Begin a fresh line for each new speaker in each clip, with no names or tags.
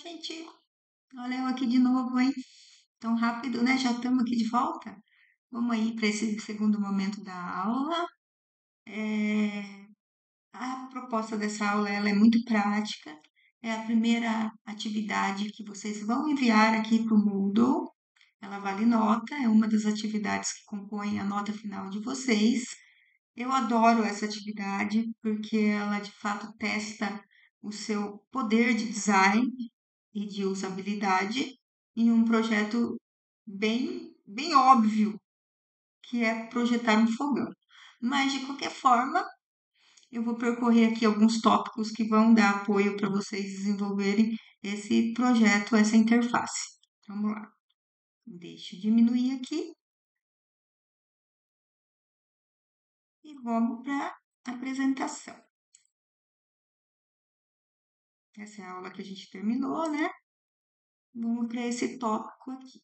Gente, olha eu aqui de novo, hein? Tão rápido, né? Já estamos aqui de volta. Vamos aí para esse segundo momento da aula. A proposta dessa aula ela é muito prática. É a primeira atividade que vocês vão enviar aqui para o Moodle. Ela vale nota, é uma das atividades que compõem a nota final de vocês. Eu adoro essa atividade porque ela de fato testa o seu poder de design e de usabilidade em um projeto bem óbvio, que é projetar um fogão. Mas, de qualquer forma, eu vou percorrer aqui alguns tópicos que vão dar apoio para vocês desenvolverem esse projeto, essa interface. Vamos lá. Deixa eu diminuir aqui e vamos para a apresentação. Essa é a aula que a gente terminou, né? Vamos para esse tópico aqui.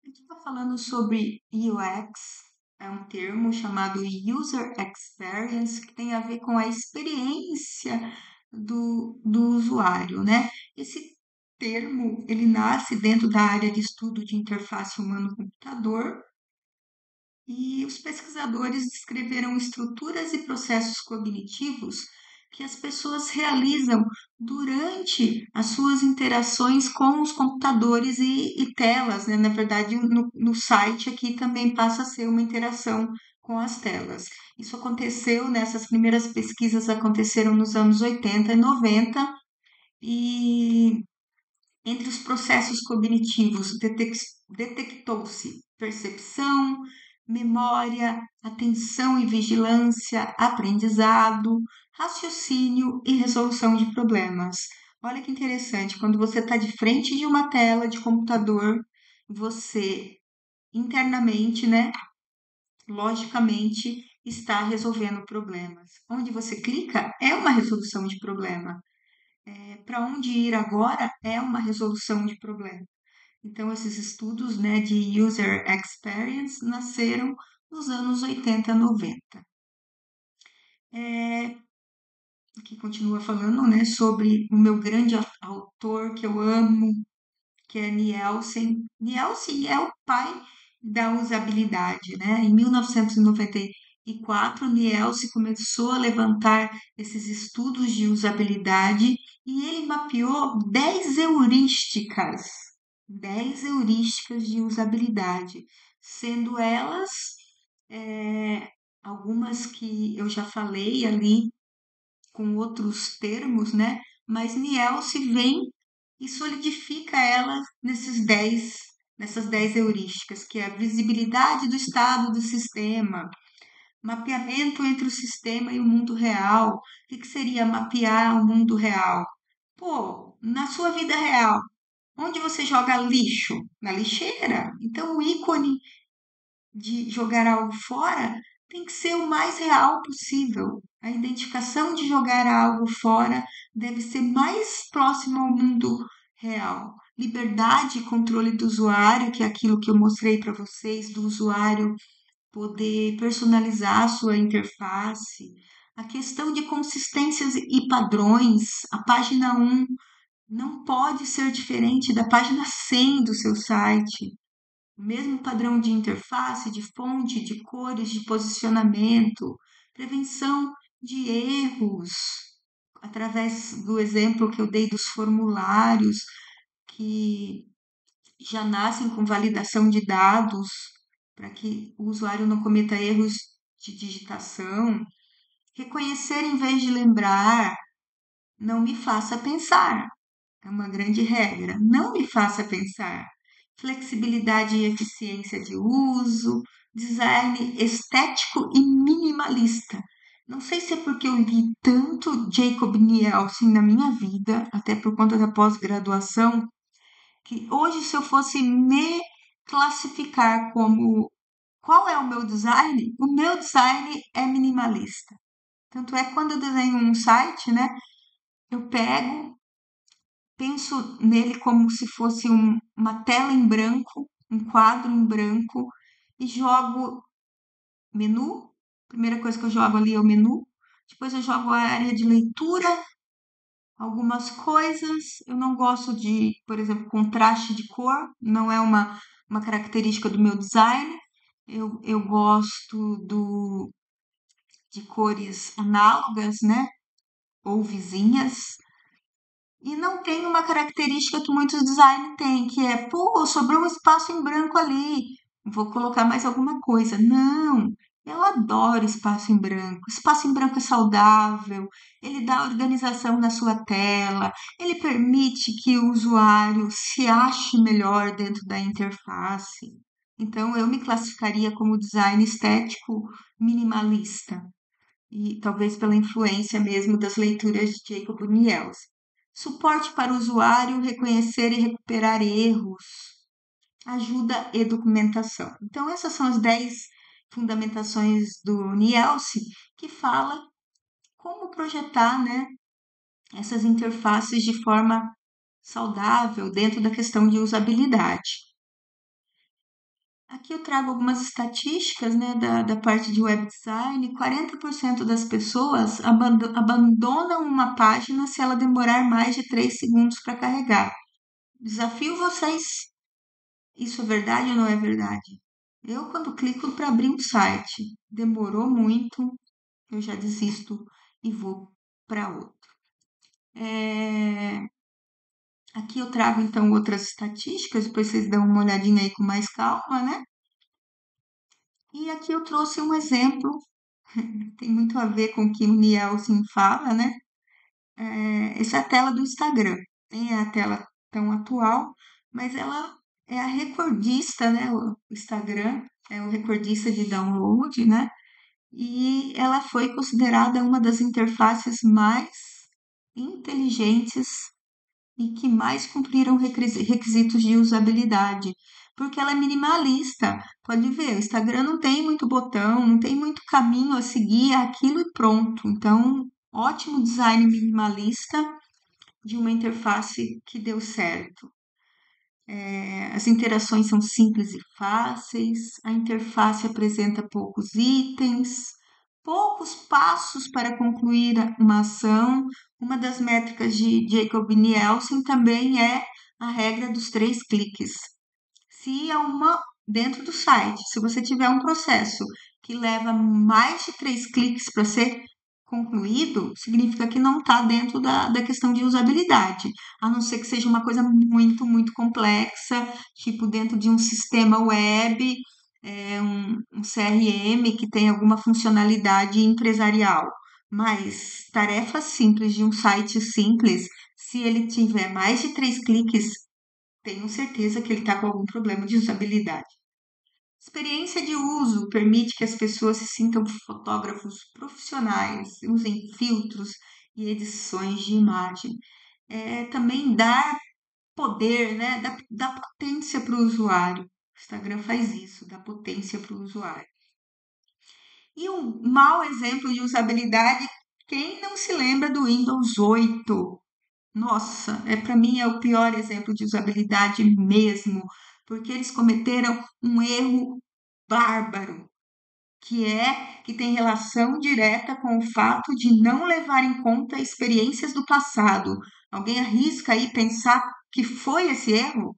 Aqui está falando sobre UX, é um termo chamado User Experience, que tem a ver com a experiência do usuário, né? Esse termo, ele nasce dentro da área de estudo de interface humano-computador e os pesquisadores descreveram estruturas e processos cognitivos que as pessoas realizam durante as suas interações com os computadores e telas, né? Na verdade, no site aqui também passa a ser uma interação com as telas. Isso aconteceu, essas primeiras pesquisas aconteceram nos anos 80 e 90, e entre os processos cognitivos detectou-se percepção, memória, atenção e vigilância, aprendizado, raciocínio e resolução de problemas. Olha que interessante, quando você está de frente de uma tela de computador, você internamente, né, logicamente, está resolvendo problemas. Onde você clica é uma resolução de problema. Para onde ir agora é uma resolução de problema. Então, esses estudos, né, de User Experience nasceram nos anos 80, 90. Aqui continua falando, né, sobre o meu grande autor que eu amo, que é Nielsen. Nielsen é o pai da usabilidade, né? Em 1994, Nielsen começou a levantar esses estudos de usabilidade e ele mapeou 10 heurísticas de usabilidade, sendo elas é, algumas que eu já falei ali com outros termos, né? Mas Nielsen vem e solidifica ela nessas 10 heurísticas, que é a visibilidade do estado do sistema, mapeamento entre o sistema e o mundo real. O que seria mapear o mundo real? Pô, na sua vida real, onde você joga lixo? Na lixeira. Então, o ícone de jogar algo fora tem que ser o mais real possível. A identificação de jogar algo fora deve ser mais próximo ao mundo real. Liberdade e controle do usuário, que é aquilo que eu mostrei para vocês, do usuário poder personalizar a sua interface. A questão de consistências e padrões. A página 1 não pode ser diferente da página 100 do seu site. O mesmo padrão de interface, de fonte, de cores, de posicionamento, prevenção de erros, através do exemplo que eu dei dos formulários, que já nascem com validação de dados, para que o usuário não cometa erros de digitação. Reconhecer em vez de lembrar, não me faça pensar. É uma grande regra. Não me faça pensar. Flexibilidade e eficiência de uso, design estético e minimalista. Não sei se é porque eu li tanto Jacob Nielsen na minha vida, até por conta da pós-graduação, que hoje, se eu fosse me classificar como qual é o meu design é minimalista. Tanto é que quando eu desenho um site, né, eu pego, penso nele como se fosse uma tela em branco, um quadro em branco, e jogo menu. Primeira coisa que eu jogo ali é o menu. Depois eu jogo a área de leitura, algumas coisas. Eu não gosto de, por exemplo, contraste de cor, não é uma característica do meu design. Eu gosto de cores análogas, né? Ou vizinhas. E não tem uma característica que muitos designers têm, que é, pô, sobrou um espaço em branco ali, vou colocar mais alguma coisa. Não, eu adoro espaço em branco. Espaço em branco é saudável, ele dá organização na sua tela, ele permite que o usuário se ache melhor dentro da interface. Então, eu me classificaria como design estético minimalista e talvez pela influência mesmo das leituras de Jacob Niels. Suporte para o usuário reconhecer e recuperar erros, ajuda e documentação. Então, essas são as 10 fundamentações do Nielsen, que fala como projetar, né, essas interfaces de forma saudável dentro da questão de usabilidade. Aqui eu trago algumas estatísticas, né, da parte de web design. 40% das pessoas abandonam uma página se ela demorar mais de 3 segundos para carregar. Desafio vocês, isso é verdade ou não é verdade? Eu, quando clico para abrir um site, demorou muito, eu já desisto e vou para outro. Aqui eu trago então outras estatísticas, depois vocês dão uma olhadinha aí com mais calma, né? E aqui eu trouxe um exemplo, tem muito a ver com o que o Nielsen fala, né? Essa é a tela do Instagram. Nem é a tela tão atual, mas ela é a recordista, né? O Instagram é o recordista de download, né? E ela foi considerada uma das interfaces mais inteligentes e que mais cumpriram requisitos de usabilidade, porque ela é minimalista. Pode ver, o Instagram não tem muito botão, não tem muito caminho a seguir, é aquilo e pronto. Então, ótimo design minimalista de uma interface que deu certo. As interações são simples e fáceis, a interface apresenta poucos itens, poucos passos para concluir uma ação. Uma das métricas de Jacob Nielsen também é a regra dos 3 cliques. Se é uma dentro do site, se você tiver um processo que leva mais de 3 cliques para ser concluído, significa que não está dentro da questão de usabilidade, a não ser que seja uma coisa muito, muito complexa, tipo dentro de um sistema web, um CRM que tem alguma funcionalidade empresarial. Mas tarefas simples de um site simples, se ele tiver mais de 3 cliques, tenho certeza que ele está com algum problema de usabilidade. Experiência de uso permite que as pessoas se sintam fotógrafos profissionais, usem filtros e edições de imagem. Também dá poder, né? Dá potência para o usuário. O Instagram faz isso, dá potência para o usuário. E um mau exemplo de usabilidade, quem não se lembra do Windows 8? Nossa, para mim é o pior exemplo de usabilidade mesmo, porque eles cometeram um erro bárbaro, que tem relação direta com o fato de não levar em conta experiências do passado. Alguém arrisca aí pensar que foi esse erro?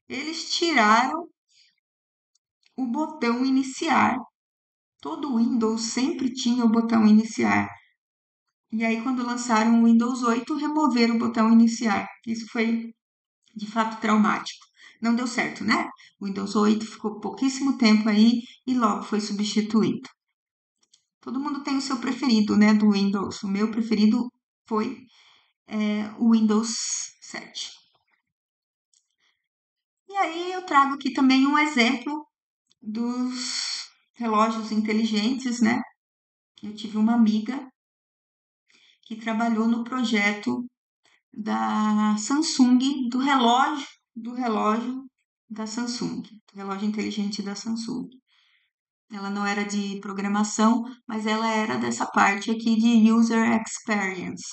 Eles tiraram o botão iniciar. Todo Windows sempre tinha o botão iniciar. E aí, quando lançaram o Windows 8, removeram o botão iniciar. Isso foi de fato traumático. Não deu certo, né? O Windows 8 ficou pouquíssimo tempo aí e logo foi substituído. Todo mundo tem o seu preferido, né, do Windows. O meu preferido foi o Windows 7. E aí eu trago aqui também um exemplo dos relógios inteligentes, né? Eu tive uma amiga que trabalhou no projeto da Samsung, do relógio da Samsung, do relógio inteligente da Samsung. Ela não era de programação, mas ela era dessa parte aqui de user experience.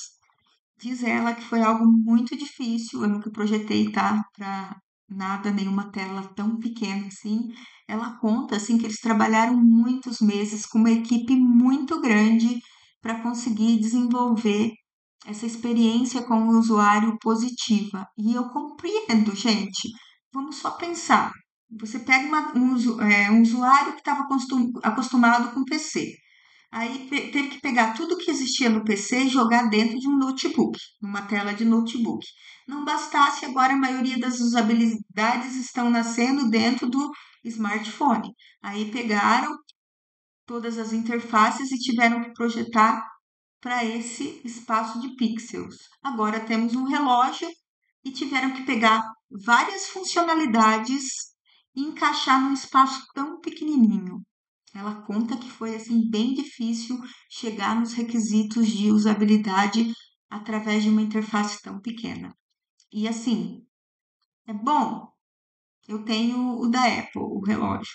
Diz ela que foi algo muito difícil, eu nunca projetei, tá? Para nada, nenhuma tela tão pequena assim. Ela conta assim que eles trabalharam muitos meses com uma equipe muito grande para conseguir desenvolver essa experiência com o usuário positiva. E eu compreendo, gente. Vamos só pensar. Você pega um usuário que estava acostumado com PC. Aí teve que pegar tudo que existia no PC e jogar dentro de um notebook, numa tela de notebook. Não bastasse, agora a maioria das usabilidades estão nascendo dentro do smartphone. Aí pegaram todas as interfaces e tiveram que projetar para esse espaço de pixels. Agora temos um relógio e tiveram que pegar várias funcionalidades e encaixar num espaço tão pequenininho. Ela conta que foi assim bem difícil chegar nos requisitos de usabilidade através de uma interface tão pequena. E assim, é bom. Eu tenho o da Apple, o relógio.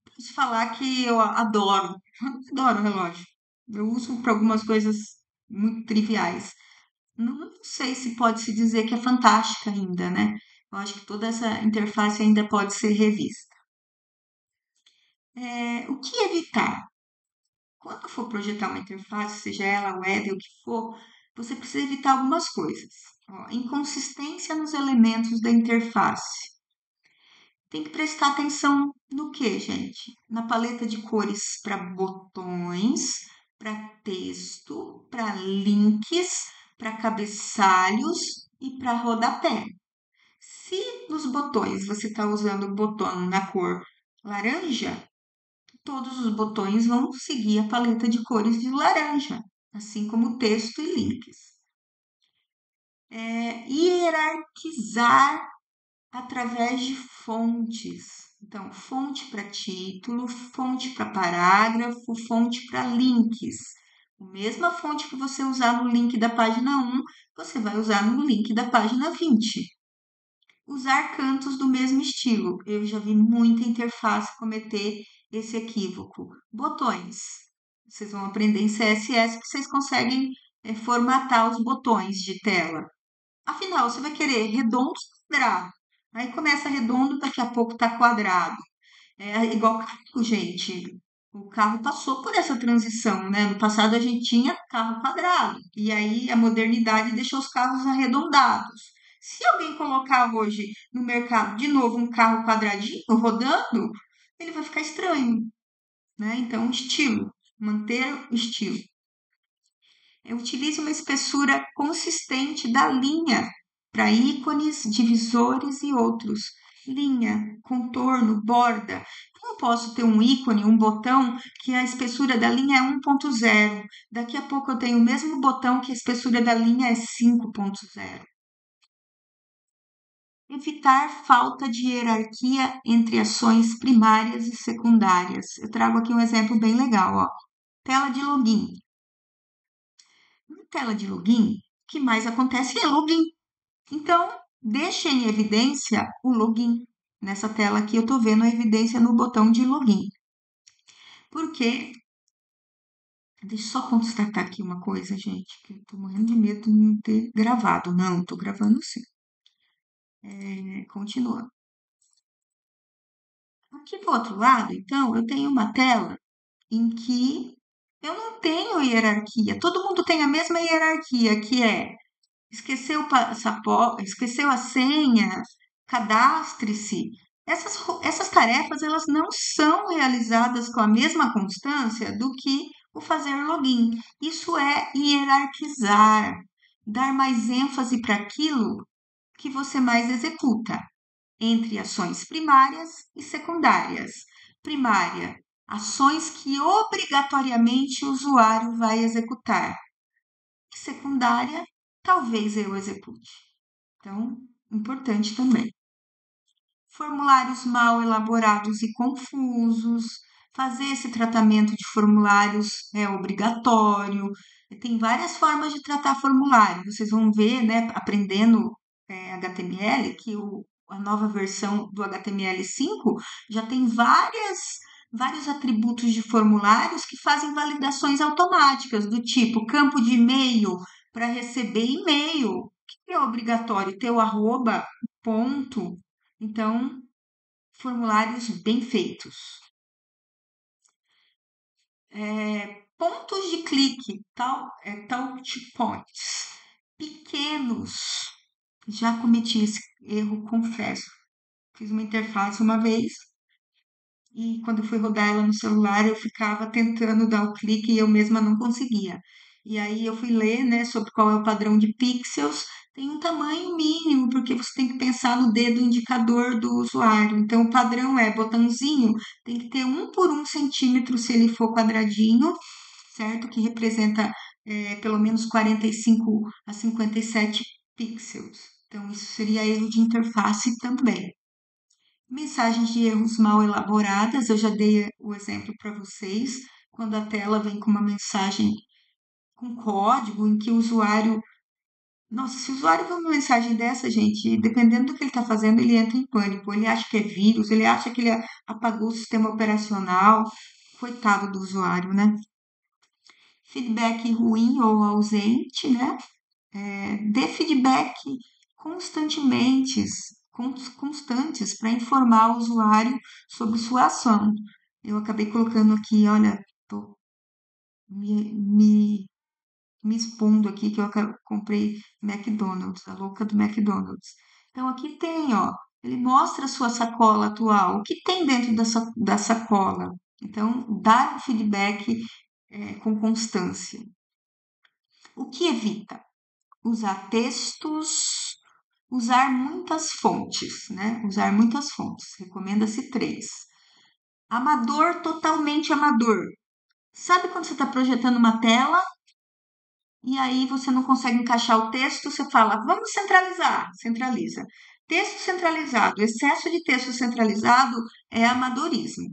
Posso falar que eu adoro, adoro o relógio. Eu uso para algumas coisas muito triviais. Não sei se pode se dizer que é fantástica ainda, né? Eu acho que toda essa interface ainda pode ser revista. O que evitar? Quando for projetar uma interface, seja ela web ou o que for, você precisa evitar algumas coisas. Ó, inconsistência nos elementos da interface. Tem que prestar atenção no que, gente? Na paleta de cores para botões, para texto, para links, para cabeçalhos e para rodapé. Se nos botões você está usando o botão na cor laranja, todos os botões vão seguir a paleta de cores de laranja, assim como texto e links. Hierarquizar através de fontes. Então, fonte para título, fonte para parágrafo, fonte para links. A mesma fonte que você usar no link da página 1, você vai usar no link da página 20. Usar cantos do mesmo estilo. Eu já vi muita interface cometer esse equívoco. Botões. Vocês vão aprender em CSS que vocês conseguem formatar os botões de tela. Afinal, você vai querer redondo ou quadrado. Aí começa redondo, daqui a pouco está quadrado. É igual carro, gente. O carro passou por essa transição, né? No passado a gente tinha carro quadrado. E aí a modernidade deixou os carros arredondados. Se alguém colocar hoje no mercado de novo um carro quadradinho rodando, ele vai ficar estranho, né? Então, estilo, manter o estilo. Utilize uma espessura consistente da linha para ícones, divisores e outros. Linha, contorno, borda. Como posso ter um ícone, um botão que a espessura da linha é 1.0? Daqui a pouco eu tenho o mesmo botão que a espessura da linha é 5.0. Evitar falta de hierarquia entre ações primárias e secundárias. Eu trago aqui um exemplo bem legal, ó. Tela de login. Na tela de login, o que mais acontece é login. Então, deixe em evidência o login. Nessa tela aqui eu estou vendo a evidência no botão de login. Porque, deixa eu só constatar aqui uma coisa, gente, que eu estou morrendo de medo de não ter gravado. Não, estou gravando sim. Continuando. Aqui do outro lado, então, eu tenho uma tela em que eu não tenho hierarquia. Todo mundo tem a mesma hierarquia, que é esqueceu o passaporte, esqueceu a senha, cadastre-se. Essas tarefas elas não são realizadas com a mesma constância do que o fazer login. Isso é hierarquizar, dar mais ênfase para aquilo que você mais executa, entre ações primárias e secundárias. Primária, ações que obrigatoriamente o usuário vai executar. Secundária, talvez eu execute. Então, importante também. Formulários mal elaborados e confusos. Fazer esse tratamento de formulários é obrigatório. Tem várias formas de tratar formulário. Vocês vão ver, né, aprendendo HTML, que a nova versão do HTML5 já tem vários atributos de formulários que fazem validações automáticas, do tipo campo de e-mail para receber e-mail. Que é obrigatório ter o arroba, ponto. Então, formulários bem feitos. Pontos de clique, touch points, pequenos. Já cometi esse erro, confesso. Fiz uma interface uma vez e quando eu fui rodar ela no celular, eu ficava tentando dar o clique e eu mesma não conseguia. E aí eu fui ler, né, sobre qual é o padrão de pixels. Tem um tamanho mínimo, porque você tem que pensar no dedo indicador do usuário. Então, o padrão é botãozinho, tem que ter 1 por 1 centímetro se ele for quadradinho, certo? Que representa pelo menos 45 a 57 pixels. Então, isso seria erro de interface também. Mensagens de erros mal elaboradas, eu já dei o exemplo para vocês, quando a tela vem com uma mensagem com código em que o usuário. Nossa, se o usuário vê uma mensagem dessa, gente, dependendo do que ele está fazendo, ele entra em pânico. Ele acha que é vírus, ele acha que ele apagou o sistema operacional. Coitado do usuário, né? Feedback ruim ou ausente, né? Dê feedback constantemente, constantes para informar o usuário sobre sua ação. Eu acabei colocando aqui, olha, tô me, me, me expondo aqui que eu comprei McDonald's, a louca do McDonald's. Então aqui tem, ó, ele mostra a sua sacola atual, o que tem dentro da sacola. Então, dar um feedback com constância. O que evita? Usar textos, usar muitas fontes, né? Usar muitas fontes. Recomenda-se 3. Amador, totalmente amador. Sabe quando você está projetando uma tela e aí você não consegue encaixar o texto? Você fala, vamos centralizar. Centraliza. Texto centralizado, excesso de texto centralizado é amadorismo.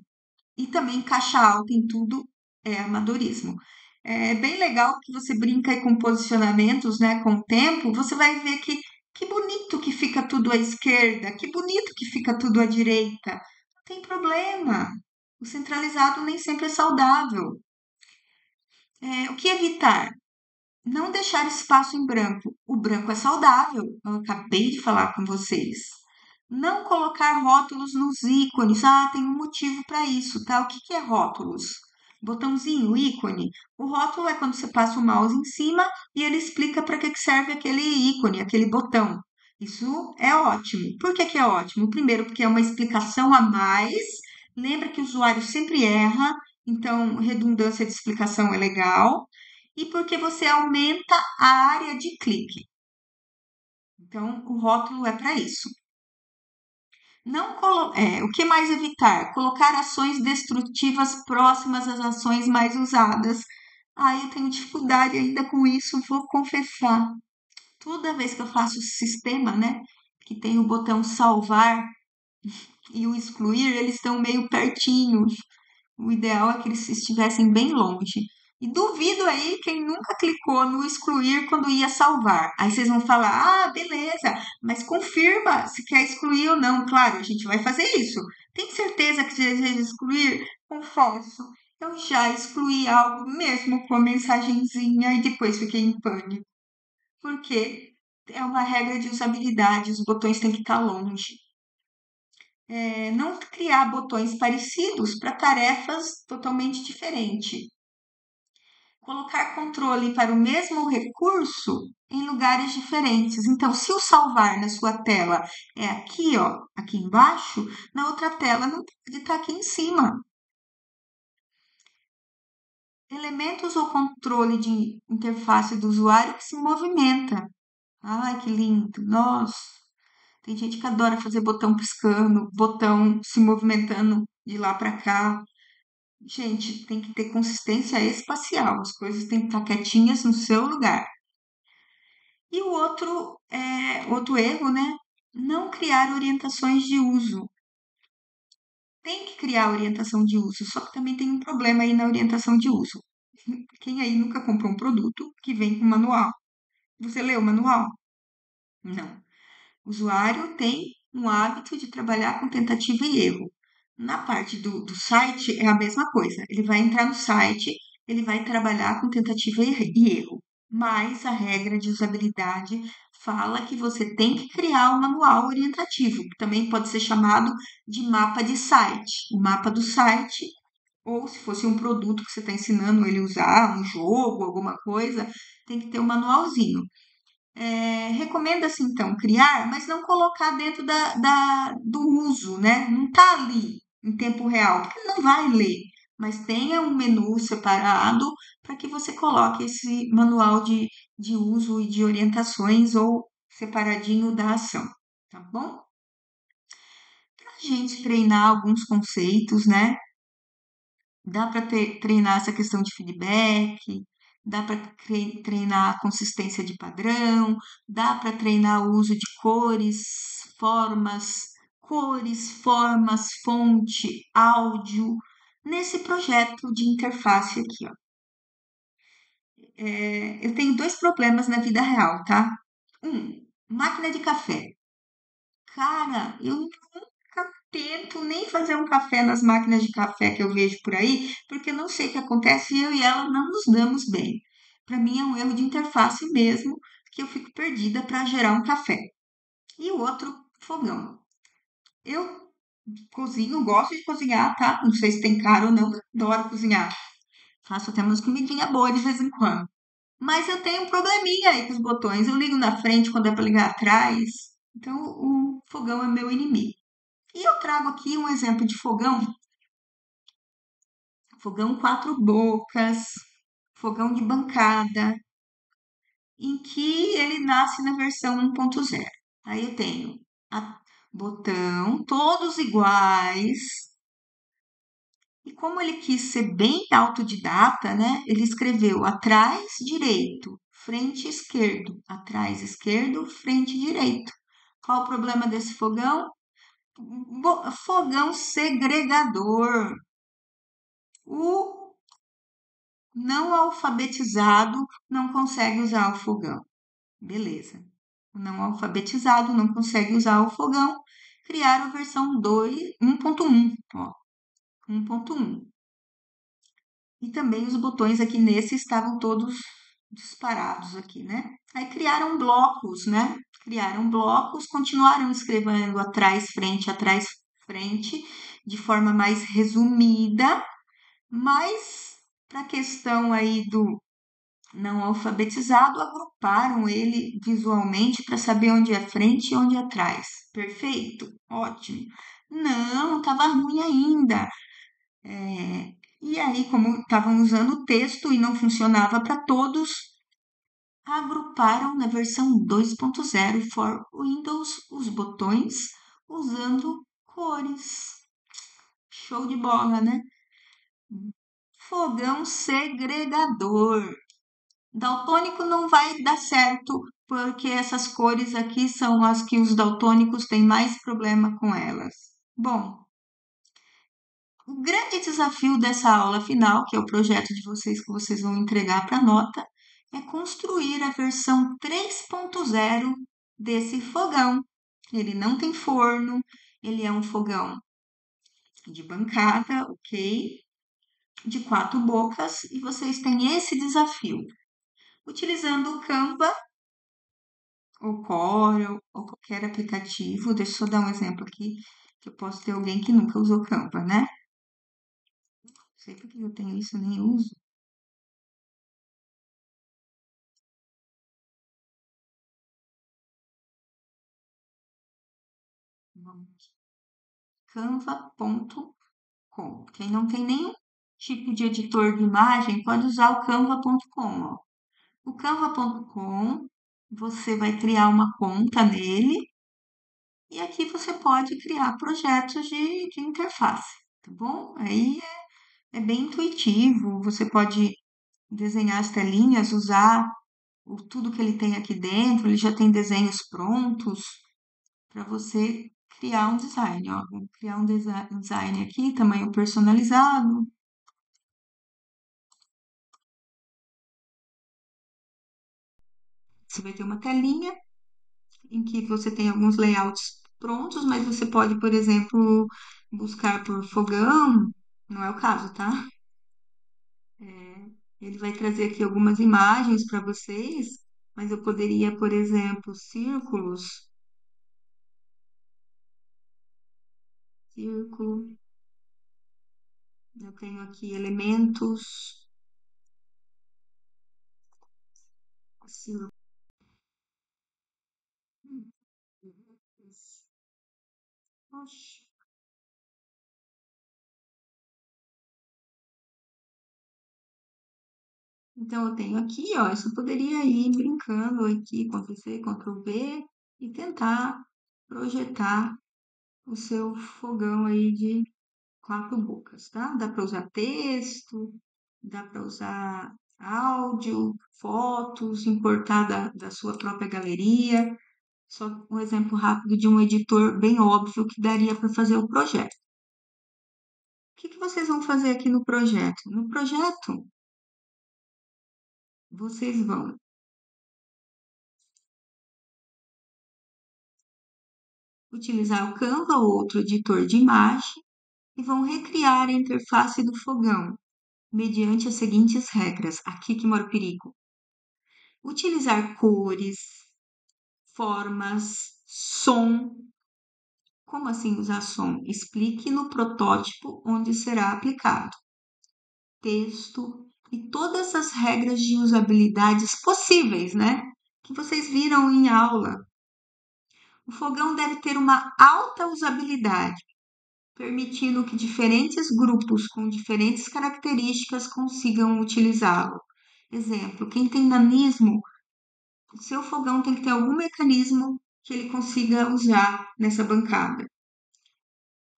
E também caixa alta em tudo é amadorismo. É bem legal que você brinca aí com posicionamentos, né? Com o tempo, você vai ver que bonito que fica tudo à esquerda, que bonito que fica tudo à direita. Não tem problema. O centralizado nem sempre é saudável. O que evitar? Não deixar espaço em branco. O branco é saudável. Eu acabei de falar com vocês. Não colocar rótulos nos ícones. Ah, tem um motivo para isso, tá? O que que é rótulos? Botãozinho, ícone. O rótulo é quando você passa o mouse em cima e ele explica para que que serve aquele ícone, aquele botão. Isso é ótimo. Por que que é ótimo? Primeiro, porque é uma explicação a mais. Lembra que o usuário sempre erra, então redundância de explicação é legal. E porque você aumenta a área de clique. Então, o rótulo é para isso. O que mais evitar? Colocar ações destrutivas próximas às ações mais usadas. Eu tenho dificuldade ainda com isso, vou confessar. Toda vez que eu faço o sistema, né, que tem o botão salvar e o excluir, eles estão meio pertinhos. O ideal é que eles estivessem bem longe. E duvido aí quem nunca clicou no excluir quando ia salvar. Aí vocês vão falar: ah, beleza, mas confirma se quer excluir ou não. Claro, a gente vai fazer isso. Tem certeza que deseja excluir? Confesso, eu já excluí algo mesmo com a mensagenzinha e depois fiquei em pânico. Porque é uma regra de usabilidade, os botões têm que estar longe. Não criar botões parecidos para tarefas totalmente diferentes. Colocar controle para o mesmo recurso em lugares diferentes. Então, se o salvar na sua tela é aqui, ó, aqui embaixo, na outra tela não pode estar aqui em cima. Elementos ou controle de interface do usuário que se movimenta. Ai, que lindo! Nossa! Tem gente que adora fazer botão piscando, botão se movimentando de lá para cá. Gente, tem que ter consistência espacial, as coisas têm que estar quietinhas no seu lugar. E o outro erro, né? Não criar orientações de uso. Tem que criar orientação de uso, só que também tem um problema aí na orientação de uso. Quem aí nunca comprou um produto que vem com manual? Você leu o manual? Não. O usuário tem um hábito de trabalhar com tentativa e erro. Na parte do site é a mesma coisa. Ele vai entrar no site, ele vai trabalhar com tentativa e erro. Mas a regra de usabilidade fala que você tem que criar um manual orientativo, que também pode ser chamado de mapa de site. O mapa do site Ou se fosse um produto que você está ensinando ele a usar, um jogo, alguma coisa, tem que ter um manualzinho. Recomenda-se então criar, mas não colocar dentro do uso, né? Não tá ali em tempo real, porque não vai ler. Mas tenha um menu separado para que você coloque esse manual de uso e de orientações ou separadinho da ação, tá bom? Para a gente treinar alguns conceitos, né? Dá para treinar essa questão de feedback, dá para treinar a consistência de padrão, dá para treinar o uso de cores, formas, fonte, áudio, nesse projeto de interface aqui, ó. Eu tenho dois problemas na vida real, tá? Máquina de café. Cara, eu nunca tento nem fazer um café nas máquinas de café que eu vejo por aí, porque eu não sei o que acontece e eu e ela não nos damos bem. Para mim é um erro de interface mesmo, que eu fico perdida para gerar um café. E o outro, fogão. Eu cozinho, gosto de cozinhar, tá? Não sei se tem cara ou não, adoro cozinhar. Faço até umas comidinhas boas de vez em quando. Mas eu tenho um probleminha aí com os botões. Eu ligo na frente quando é para ligar atrás. Então o fogão é meu inimigo. E eu trago aqui um exemplo de fogão quatro bocas, fogão de bancada, em que ele nasce na versão 1.0. Aí eu tenho a botão, todos iguais. E como ele quis ser bem autodidata, né? Ele escreveu atrás direito, frente esquerdo, atrás esquerdo, frente direito. Qual o problema desse fogão? Fogão segregador. O não alfabetizado não consegue usar o fogão. Beleza. O não alfabetizado não consegue usar o fogão. Criaram a versão 1.1. Ó, 1.1. E também os botões aqui nesse estavam todos disparados aqui, né? Aí criaram blocos, né? Criaram blocos, continuaram escrevendo atrás, frente, de forma mais resumida, mas para a questão aí do não alfabetizado, agruparam ele visualmente para saber onde é frente e onde é atrás. Perfeito? Ótimo. Não, estava ruim ainda. E aí, como estavam usando o texto e não funcionava para todos, agruparam na versão 2.0 for Windows os botões usando cores. Show de bola, né? Fogão segregador. Daltônico não vai dar certo, porque essas cores aqui são as que os daltônicos têm mais problema com elas. Bom, o grande desafio dessa aula final, que é o projeto de vocês que vocês vão entregar para a nota, é construir a versão 3.0 desse fogão. Ele não tem forno, ele é um fogão de bancada, ok? De quatro bocas, e vocês têm esse desafio. Utilizando o Canva ou Corel, ou qualquer aplicativo. Deixa eu só dar um exemplo aqui, que eu posso ter alguém que nunca usou Canva, né? Não sei por que eu tenho isso, eu nem uso. Vamos. Canva.com. Quem não tem nenhum tipo de editor de imagem, pode usar o canva.com, ó. O canva.com, você vai criar uma conta nele e aqui você pode criar projetos de interface, tá bom? Aí é bem intuitivo, você pode desenhar as telinhas, usar tudo que ele tem aqui dentro, ele já tem desenhos prontos para você criar um design. Ó. Vou criar um design aqui, tamanho personalizado. Você vai ter uma telinha em que você tem alguns layouts prontos, mas você pode, por exemplo, buscar por fogão, não é o caso, tá? Ele vai trazer aqui algumas imagens para vocês, mas eu poderia, por exemplo, círculo, Eu tenho aqui elementos. Assim, oxe. Então, eu tenho aqui, ó, isso poderia ir brincando aqui, Ctrl+C, Ctrl+V, e tentar projetar o seu fogão aí de quatro bocas, tá? Dá para usar texto, dá para usar áudio, fotos, importar da sua própria galeria. Só um exemplo rápido de um editor bem óbvio que daria para fazer o projeto. O que que vocês vão fazer aqui no projeto? No projeto, vocês vão utilizar o Canva ou outro editor de imagem e vão recriar a interface do fogão mediante as seguintes regras. Aqui que mora o perigo. Utilizar cores, formas, som. Como assim usar som? Explique no protótipo onde será aplicado. Texto e todas as regras de usabilidades possíveis, né? Que vocês viram em aula. O fogão deve ter uma alta usabilidade, permitindo que diferentes grupos com diferentes características consigam utilizá-lo. Exemplo, quem tem nanismo, o seu fogão tem que ter algum mecanismo que ele consiga usar nessa bancada.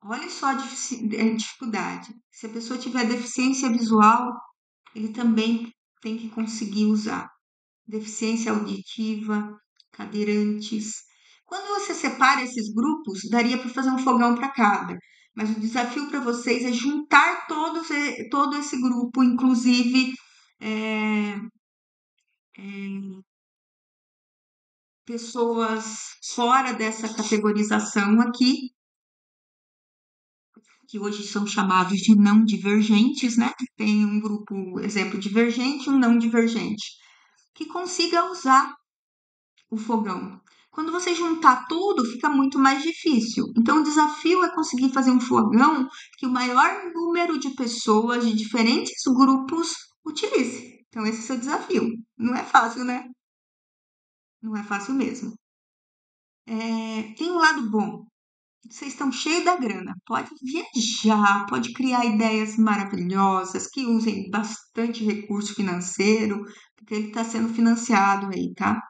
Olha só a dificuldade. Se a pessoa tiver deficiência visual, ele também tem que conseguir usar. Deficiência auditiva, cadeirantes. Quando você separa esses grupos, daria para fazer um fogão para cada. Mas o desafio para vocês é juntar todo esse grupo, inclusive é, pessoas fora dessa categorização aqui, que hoje são chamados de não divergentes, né? Tem um grupo, exemplo, divergente e um não divergente, que consiga usar o fogão. Quando você juntar tudo, fica muito mais difícil. Então, o desafio é conseguir fazer um fogão que o maior número de pessoas de diferentes grupos utilize. Então, esse é o seu desafio. Não é fácil, né? Não é fácil mesmo. Tem um lado bom. Vocês estão cheios da grana. Pode viajar, pode criar ideias maravilhosas que usem bastante recurso financeiro, porque ele está sendo financiado aí, tá?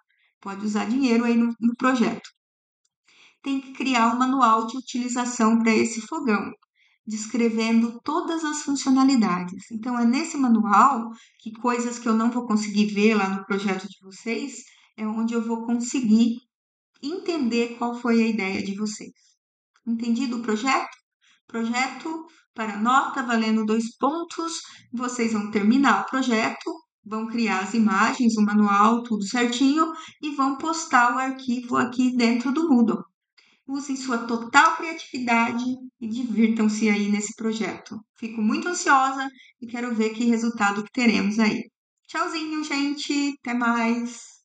Pode usar dinheiro aí no projeto. Tem que criar um manual de utilização para esse fogão, descrevendo todas as funcionalidades. Então, é nesse manual que coisas que eu não vou conseguir ver lá no projeto de vocês, é onde eu vou conseguir entender qual foi a ideia de vocês. Entendido o projeto? Projeto para nota valendo 2 pontos. Vocês vão terminar o projeto, vão criar as imagens, o manual, tudo certinho e vão postar o arquivo aqui dentro do Moodle. Usem sua total criatividade e divirtam-se aí nesse projeto. Fico muito ansiosa e quero ver que resultado que teremos aí. Tchauzinho, gente. Até mais.